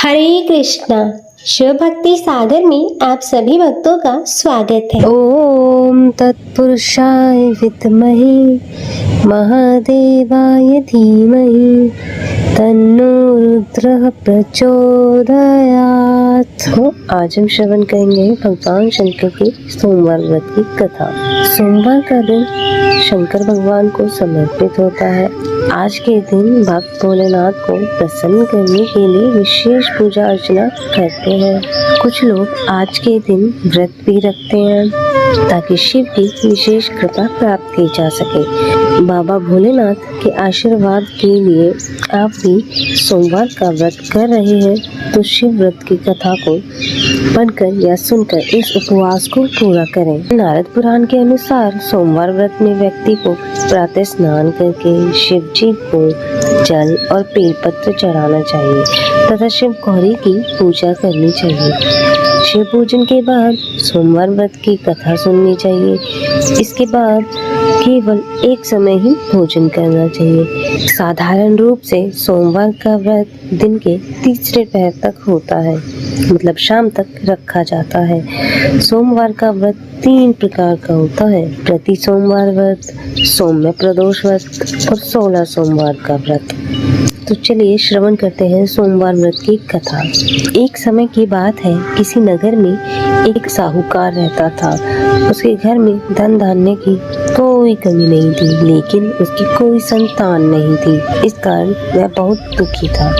हरे कृष्णा। शिव भक्ति सागर में आप सभी भक्तों का स्वागत है। ओम तत्पुरुषाय विद्महे महादेवाय धीमहि तन्नो रुद्रः प्रचोदयात्। तो आज हम श्रवण करेंगे भगवान शंकर की सोमवार व्रत की कथा। सोमवार का दिन शंकर भगवान को समर्पित होता है। आज के दिन भक्त भोलेनाथ को प्रसन्न करने के लिए विशेष पूजा अर्चना करते हैं। कुछ लोग आज के दिन व्रत भी रखते हैं ताकि शिव की विशेष कृपा प्राप्त की जा सके। बाबा भोलेनाथ के आशीर्वाद के लिए आप भी सोमवार का व्रत कर रहे हैं तो शिव व्रत की कथा को पढ़कर या सुनकर इस उपवास को पूरा करें। नारद पुराण के अनुसार सोमवार व्रत में व्यक्ति को प्रातः स्नान करके शिव जी को जल और बेलपत्र चढ़ाना चाहिए तथा शिव गौरी की पूजा करनी चाहिए। शिव पूजन के बाद सोमवार व्रत की कथा सुननी चाहिए। इसके बाद केवल एक समय ही भोजन करना चाहिए। साधारण रूप से सोमवार का व्रत दिन के तीसरे पहर तक होता है, मतलब शाम तक रखा जाता है। सोमवार का व्रत 3 प्रकार का होता है: प्रति सोमवार व्रत, सौम्य प्रदोष व्रत और 16 सोमवार का व्रत। तो चलिए श्रवण करते हैं सोमवार व्रत की कथा। एक समय की बात है, किसी नगर में एक साहूकार रहता था। उसके घर में धन धान्य की कोई कमी नहीं थी, लेकिन उसकी कोई संतान नहीं थी। इस कारण वह बहुत दुखी था।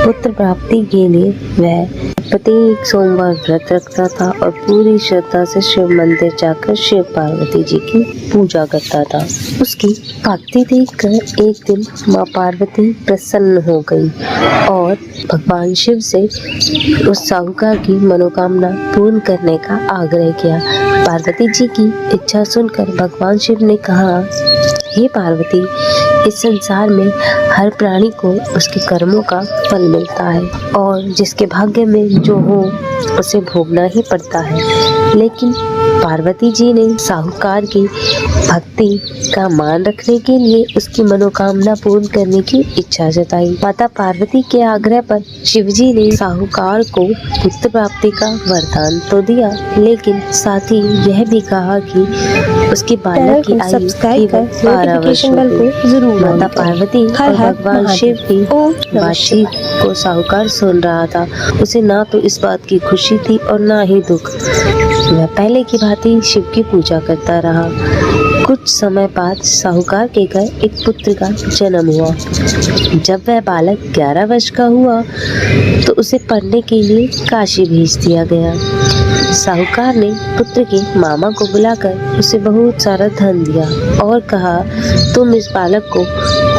पुत्र प्राप्ति के लिए वह प्रत्येक सोमवार व्रत रखता था और पूरी श्रद्धा से शिव मंदिर जाकर शिव पार्वती जी की पूजा करता था। उसकी भक्ति देखकर एक दिन माँ पार्वती प्रसन्न हो गई और भगवान शिव से उस साहूकार की मनोकामना पूर्ण करने का आग्रह किया। पार्वती जी की इच्छा सुनकर भगवान शिव ने कहा, हे पार्वती, इस संसार में हर प्राणी को उसके कर्मों का फल मिलता है और जिसके भाग्य में जो हो उसे भोगना ही पड़ता है। लेकिन पार्वती जी ने साहूकार की भक्ति का मान रखने के लिए उसकी मनोकामना पूर्ण करने की इच्छा जताई। माता पार्वती के आग्रह पर शिवजी ने साहूकार को पुत्र प्राप्ति का वरदान तो दिया, लेकिन साथ ही यह भी कहा कि उसके बालक की आयु केवल 12 वर्ष होगी। माता पार्वती और भगवान शिव की बातचीत को साहूकार सुन रहा था। उसे ना तो इस बात की खुशी थी और ना ही दुख। वह पहले की भांति शिव की पूजा करता रहा। कुछ समय बाद साहूकार के घर एक पुत्र का जन्म हुआ। जब वह बालक 11 वर्ष का हुआ तो उसे पढ़ने के लिए काशी भेज दिया गया। साहूकार ने पुत्र के मामा को बुलाकर उसे बहुत सारा धन दिया और कहा, तुम इस बालक को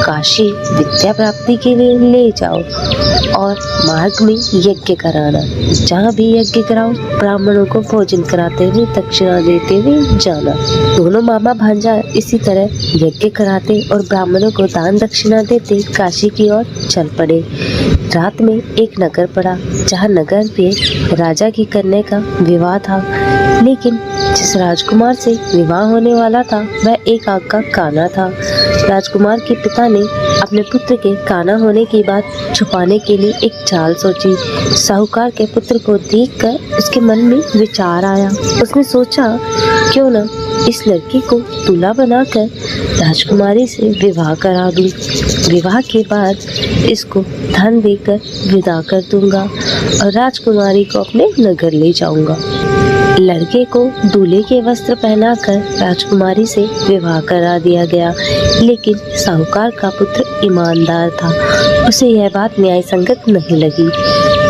काशी विद्या प्राप्ति के लिए ले जाओ और मार्ग में यज्ञ कराना। जहाँ भी यज्ञ कराओ ब्राह्मणों को भोजन कराते हुए दक्षिणा देते हुए जाना। दोनों मामा भांजा इसी तरह यज्ञ कराते और ब्राह्मणों को दान दक्षिणा देते काशी की ओर चल पड़े। रात में एक नगर पड़ा जहाँ नगर पे राजा की कन्या का विवाह था, लेकिन जिस राजकुमार से विवाह होने वाला था वह एक आग का काना था। राजकुमार के पिता ने अपने पुत्र के काना होने की बात छुपाने के लिए एक चाल सोची। साहूकार के पुत्र को देखकर उसके मन में विचार आया। उसने सोचा, क्यों न इस लड़की को दूल्हा बनाकर राजकुमारी से विवाह करा दूं। विवाह के बाद इसको धन देकर विदा कर दूंगा और राजकुमारी को अपने नगर ले जाऊंगा। लड़के को दूल्हे के वस्त्र पहनाकर राजकुमारी से विवाह करा दिया गया, लेकिन साहूकार का पुत्र ईमानदार था। उसे यह बात न्याय संगत नहीं लगी।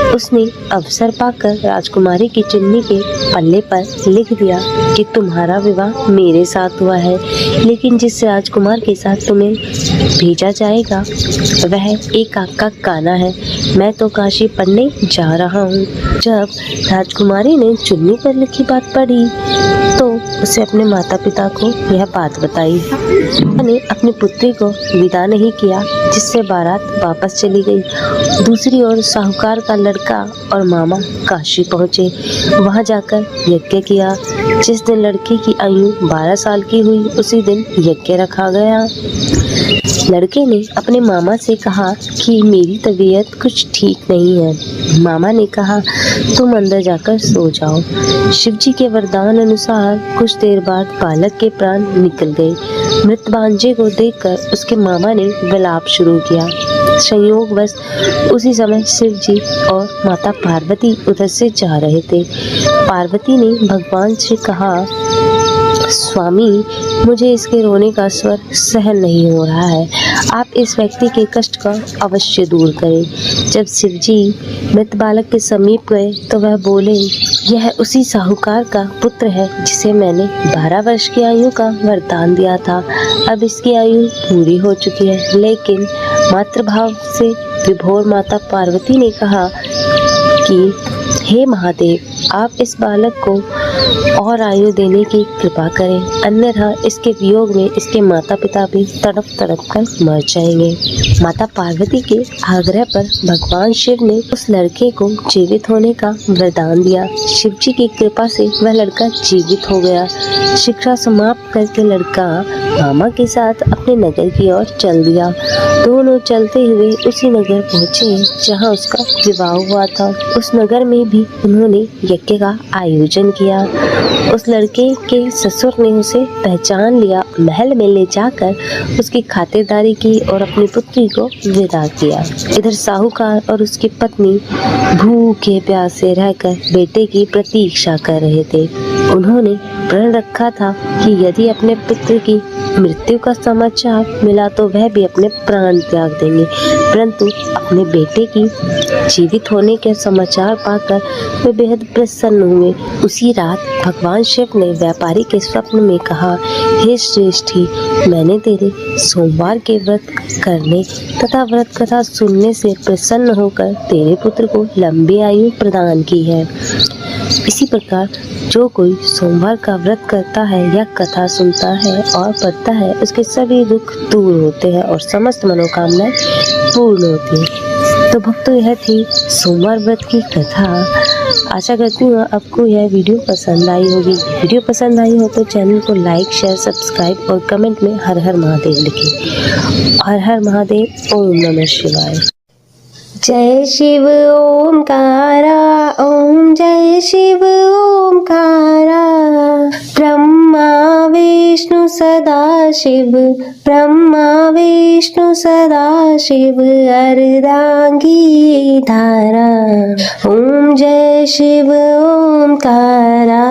उसने अवसर पाकर राजकुमारी की चुन्नी के पल्ले पर लिख दिया कि तुम्हारा विवाह मेरे साथ हुआ है, लेकिन जिस राजकुमार के साथ तुम्हें भेजा जाएगा वह एक आग का काना है। मैं तो काशी पढ़ने जा रहा हूँ। जब राजकुमारी ने चुन्नी पर लिखी बात पढ़ी तो उसे अपने माता पिता को यह बात बताई। उन्होंने अपनी पुत्री को विदा नहीं किया, जिससे बारात वापस चली गई। दूसरी ओर साहूकार का लड़का और मामा काशी पहुँचे। वहाँ जाकर यज्ञ किया। जिस दिन लड़की की आयु 12 साल की हुई उसी दिन यज्ञ रखा गया। लड़के ने अपने मामा से कहा कि मेरी तबीयत कुछ ठीक नहीं है। मामा ने कहा तुम अंदर जाकर सो जाओ। शिवजी के वरदान अनुसार कुछ देर बाद बालक के प्राण निकल गए। मृत भांजे को देखकर उसके मामा ने विलाप शुरू किया। संयोगवश उसी समय शिवजी और माता पार्वती उधर से जा रहे थे। पार्वती ने भगवान से कहा स्वामी, मुझे इसके रोने का स्वर सहन नहीं हो रहा है। आप इस व्यक्ति के कष्ट का अवश्य दूर करें। जब शिवजी मृत बालक के समीप गए तो वह बोले, यह उसी साहूकार का पुत्र है जिसे मैंने 12 वर्ष की आयु का वरदान दिया था। अब इसकी आयु पूरी हो चुकी है। लेकिन मातृभाव से विभोर माता पार्वती ने कहा कि हे महादेव, आप इस बालक को और आयु देने की कृपा करें, अन्यथा इसके वियोग में इसके माता पिता भी तड़प तड़प कर मर जाएंगे। माता पार्वती के आग्रह पर भगवान शिव ने उस लड़के को जीवित होने का वरदान दिया। शिव जी की कृपा से वह लड़का जीवित हो गया। शिक्षा समाप्त करके लड़का मामा के साथ अपने नगर की ओर चल दिया। दोनों चलते हुए उसी नगर पहुँचे जहाँ उसका विवाह हुआ था। उस नगर में भी उन्होंने यज्ञ का आयोजन किया। उस लड़के के ससुर ने उसे पहचान लिया, महल में ले जाकर उसकी खातिरदारी की और अपनी पुत्री को विदा किया। इधर साहूकार और उसकी पत्नी भूखे प्यासे रहकर बेटे की प्रतीक्षा कर रहे थे। उन्होंने प्रण रखा था कि यदि अपने पुत्र की मृत्यु का समाचार मिला तो वह भी अपने प्राण त्याग देंगे, परंतु अपने बेटे की जीवित होने के समाचार पाकर वे बेहद प्रसन्न हुए। उसी रात भगवान शिव ने व्यापारी के स्वप्न में कहा, हे श्रेष्ठी, मैंने तेरे सोमवार के व्रत करने तथा व्रत कथा सुनने से प्रसन्न होकर तेरे पुत्र को लंबी आयु प्रदान की है। इसी प्रकार जो कोई सोमवार का व्रत करता है या कथा सुनता है और पढ़ता है, उसके सभी दुख दूर होते हैं और समस्त मनोकामनाएं पूर्ण होती हैं। तो भक्तों, यह थी सोमवार व्रत की कथा। आशा करती हूँ आपको यह वीडियो पसंद आई होगी। वीडियो पसंद आई हो तो चैनल को लाइक, शेयर, सब्सक्राइब और कमेंट में हर हर महादेव लिखें। हर हर महादेव। ओम नमः शिवाय। जय शिव ओमकारा, ओम जय शिव ओमकारा। ब्रह्मा विष्णु सदा शिव, ब्रह्मा विष्णु सदा शिव, अर्धांगी धारा। ओम जय शिव ओमकारा।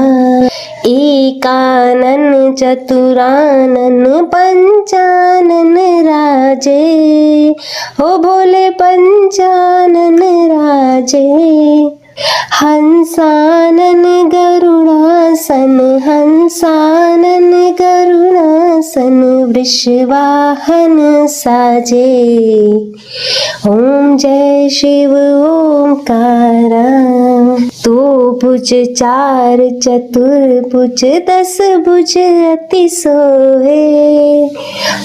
एकानन चतुरानन पंचानन राजे, हो भोले पंचानन राजे। हंसानन गरुड़ासन, हंसानन गरुड़ासन, वृषवाहन साजे। ओम जय शिव ओमकारा। 2 भुज 4 चतुर्भुज 10 भुज अति सोहे,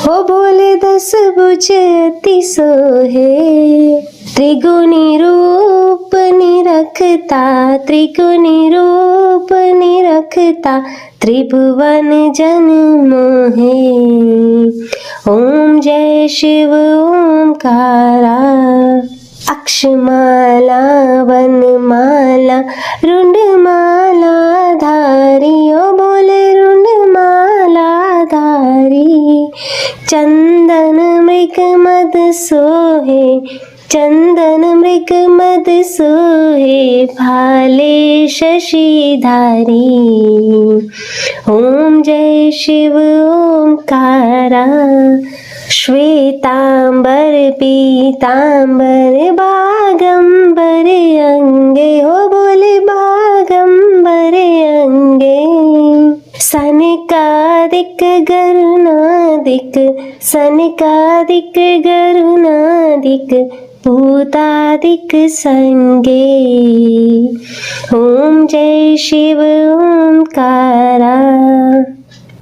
हो भोले 10 भुज अति सोहे। त्रिगुणी रूप निरखता, त्रिगुणी रूप निरखता, त्रिभुवन जन मोहे। ओम जय शिव ओमकारा। अक्षमाला वनमाला रुंडमाला धारी, ओ बोले रुंडमाला धारी। चंदन मृग मद सोहे, चंदन मृग मद सोहे, भाले शशिधारी। ओम जय शिव ओमकारा। श्वेतांबर पीतांबर बागंबर अंगे, हो बोले बागंबर अंगे। सनकादिक गरुणादिक, सनकादिक गरुणादिक, भूतादिक संगे। ओम जय शिव ओमकारा।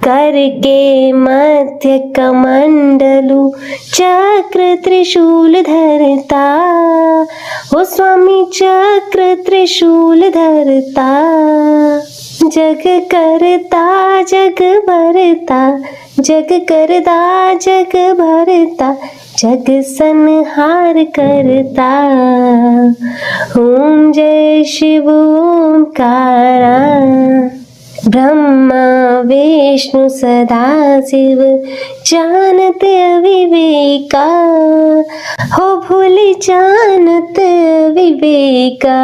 करके मध्य कमंडलु चक्र त्रिशूल धरता, हो स्वामी चक्र त्रिशूल धरता। जग करता जग भरता, जग करता जग भरता, जग संहार करता। ओम जय शिव ओंकारा। ब्रह्मा विष्णु सदा शिव जानत विवेका, हो भूल जानत विवेका।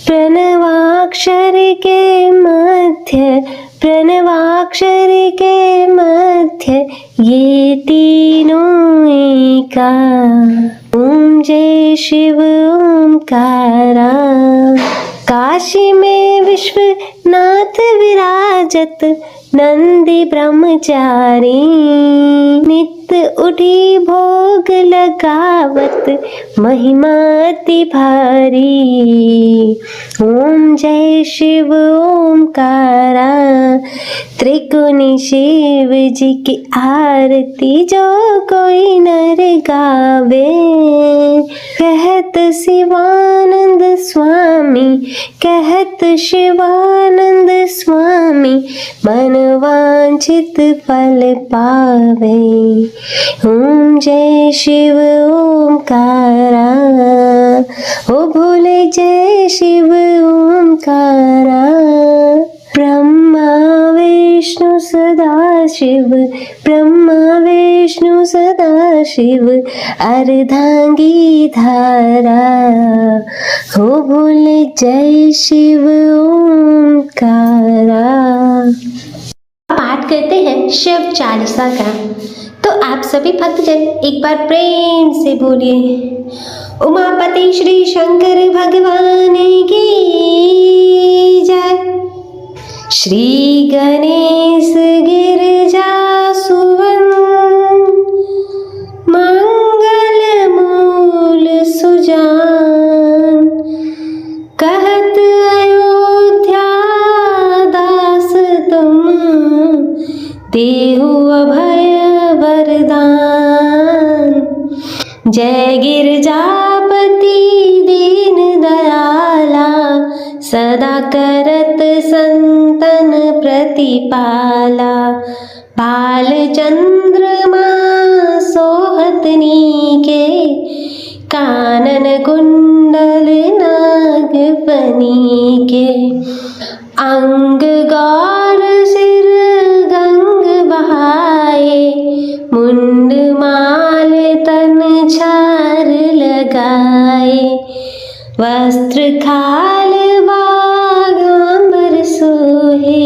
प्रणवाक्षर के मध्य, प्रणवाक्षर के मध्य, ये तीनों एका। ओम जय शिव ओंकारा। काशी में विश्वनाथ विराजत, नंदी ब्रह्मचारी, नित्य उठी भोग लगावत, महिमा अति भारी। ओम जय शिव ओंकारा। त्रिगुणी शिव जी की आरती जो कोई नर गावे, कहत शिवानंद स्वामी, कहत शिवानंद स्वामी, मन वांछित फल पावे। ओम जय शिव ओंकारा। ओ भोले जय शिव ओंकारा। ब्रह्मा विष्णु सदा शिव, ब्रह्मा विष्णु सदा शिव, अर्धांगी धारा। हो भोले जय शिव ओंकारा। पाठ करते हैं शिव चालीसा का, तो आप सभी भक्तजन एक बार प्रेम से बोलिए, उमापति श्री शंकर भगवान की जय। श्री गणेश गिरिजा सुवन, मंगल मूल सुजान, कहत अयोध्या दास तुम, देहु अभय वरदान। जय गिरजापति दीन दयाला, सदा करत संतन प्रतिपाला। बाल चंद्रमा सोहतनी के, कानन कुंडल नाग फनी के। अंग गौर सिर गंग बहाए, मुंड माल तन छार लगाए। वस्त्र खाल बागांबर सोहे,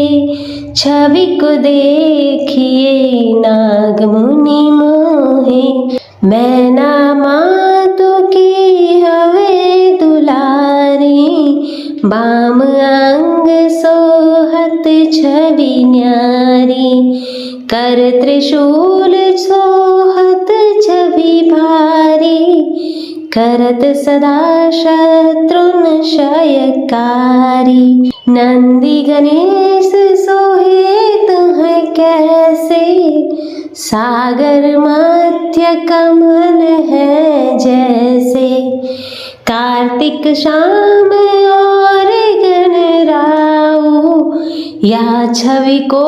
छवि को देखिए नाग मुनि मोहे। मैना मातु की हवे दुलारी, बाम अंग सोहत छवि न्यारी। कर त्रिशूल सोहत छवि भारी, करत सदा शत्रुन क्षयकारी। नंदी गणेश सोहे तुह कैसे, सागर मध्य कमल है जैसे। कार्तिक शाम और गणराऊ, या छवि को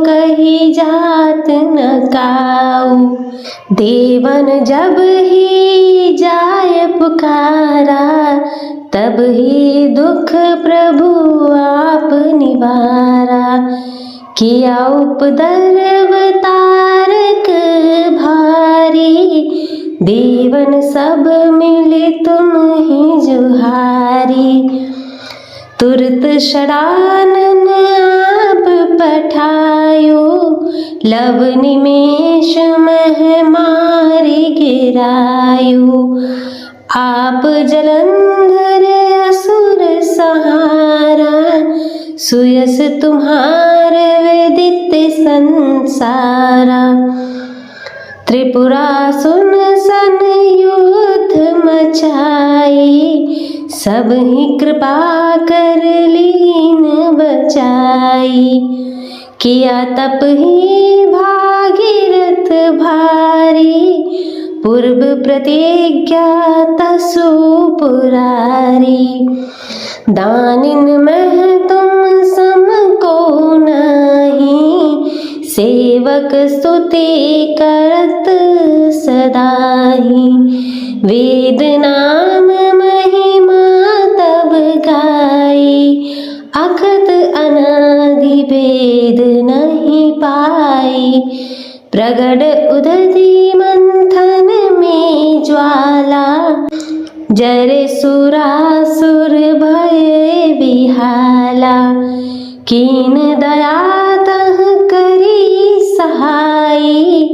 कही जात न काऊ। देवन जब ही जाय पुकारा, तब ही दुख प्रभु आप निवारा। किया उपद्रव तारक भारी, देवन सब मिले तुम ही जुहारी। तुरत षडानन आप पठायो, लव निमेष मह मारि गिरायो। आप जलंधर असुर सहारा, सुयस तुम्हार विदित संसारा। त्रिपुरासुन सन युद्ध मचाई, सब ही कृपा कर लीन बचाई। किया तप ही भागीरथ भारी, पूर्व प्रतिज्ञा तसु पुरारी। दानिन मह तुम सेवक स्तुति करत सदाही, वेद नाम महिमा तब गाई, अखत अनादि भेद नहीं पाई। प्रगट उदधि मंथन में ज्वाला, जरे सुरासुर भय विहाला। कीन दया तह करी सहाई,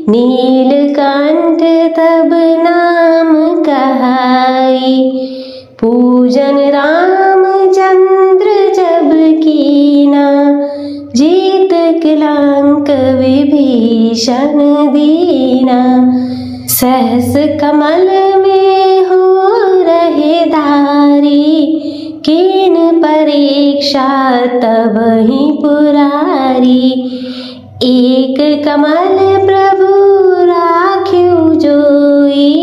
नीलकंठ तब नाम कहाई। पूजन रामचंद्र जब कीना, जीत किलंक विभीषण दीना। सहस कमल में हो रहे धारी, कीन परीक्षा तब ही पुरारी। एक कमल प्रभु राख्यु जोई,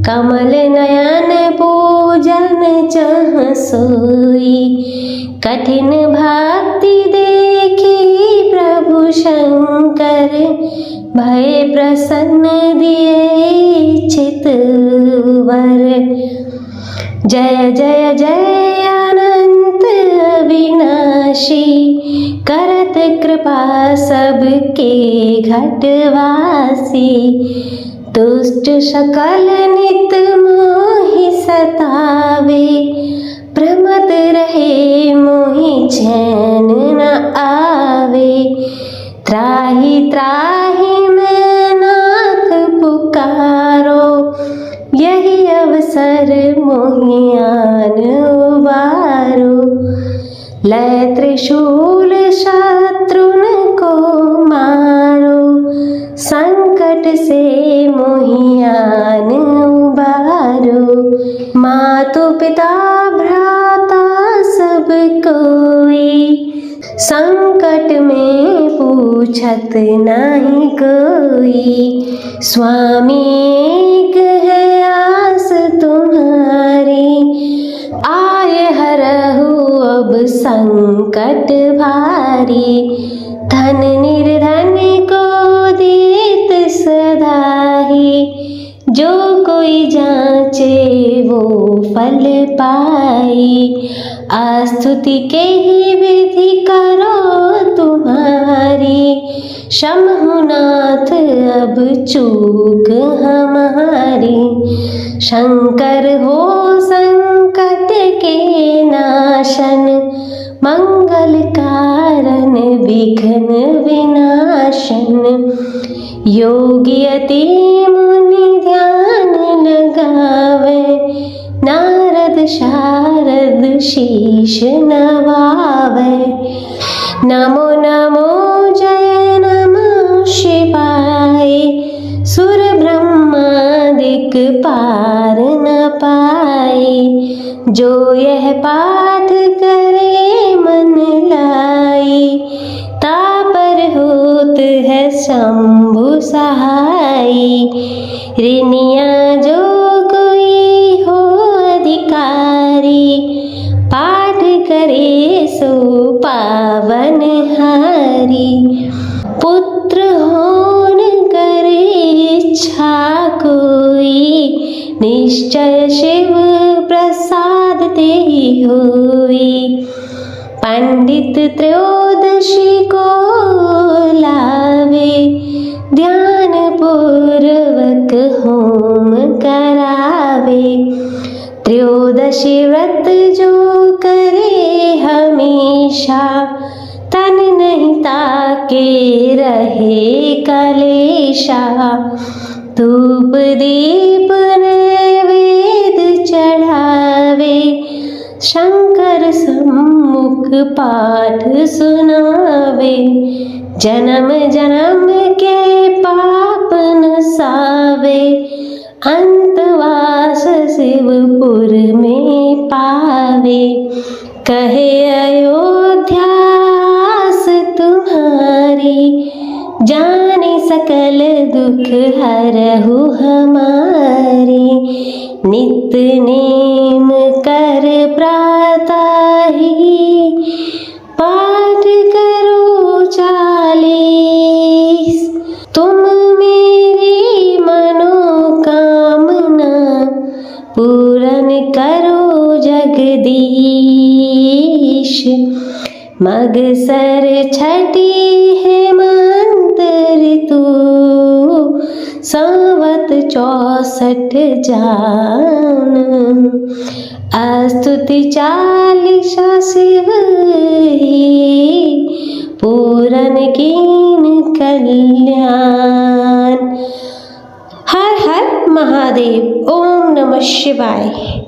कमल नयन पूजन चह सोई। कठिन भक्ति देखी प्रभु शंकर, भय प्रसन्न दिए चित वर। जय जय जय अनंत अविनाशी, करत कृपा सबके घटवासी। दुष्ट सकल नित मोहि सतावे, प्रमद रहे मोहि चैन न आवे। त्राहि त्राहि मैं नाथ पुकारो, यही अवसर मोहि आन उबारो। लय त्रिशूल शत्रुन को मारो, संकट से मोहि आन उबारो। मातु पिता भ्राता सब कोई, संकट में पूछत नहीं कोई। स्वामी एक है आस तुम्हारी, आए हरहु अब संकट भारी। धन निर्धन को देत सदाही, जो कोई जांचे वो फल पाई। आस्तुति के ही विधि करो तुम्हारी, शंभुनाथ अब चूक हमारी। शंकर हो संकट के नाशन, मंगल कारण विघ्न विनाशन। योगी अति मुनि ध्यान लगावे, नारद शारद शीश नवावे। नमो नमो जय नमः शिवाय, सुर ब्रह्मादिक पार न पाए। जो यह पाठ करे मन लाई, तापर होत है शंभु सहाई। ऋणिया जो कोई हो अधिकारी, पाठ करे सो पावन हारी। पुत्र होन करे इच्छा कोई, निश्चय शिव प्रसाद तेहि होई। पंडित त्रयोदशी को लावे, ध्यान पूर्वक होम करावे। त्रयोदशी व्रत जो करे हमेशा, तन नहीं ताके रहे कलेशा। धूप दीप नैवेद्य चढ़ावे, शंकर सम्मुख पाठ सुनावे। जन्म जन्म के पाप नसावे, अंतवास शिवपुर में पावे। कहे अयोध्या आस तुम्हारी, जाने सकल दुख हरहु हमारी। नित नेम कर प्रातः ही, पाठ करो चालीसा। जगदीश। मगसर छठी हेमंत ऋतु, संवत 64 जान। स्तुति चालीसा शिव पूरन कीन कल्याण। हर हर महादेव। ओम नमः शिवाय।